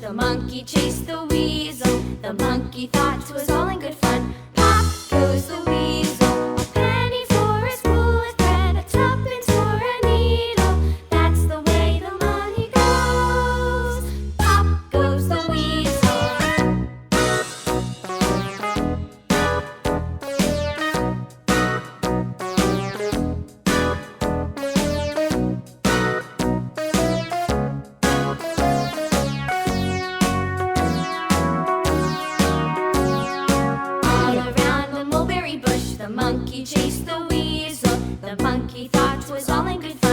The monkey chased the weasel. The monkey thought 'twas all in good fun. Pop goes the weasel. A penny for a spool of thread, a tuppence for a needle. That's the way the money goes. Pop goes the weasel. The monkey chased the weasel. The monkey thought 'twas all in good fun.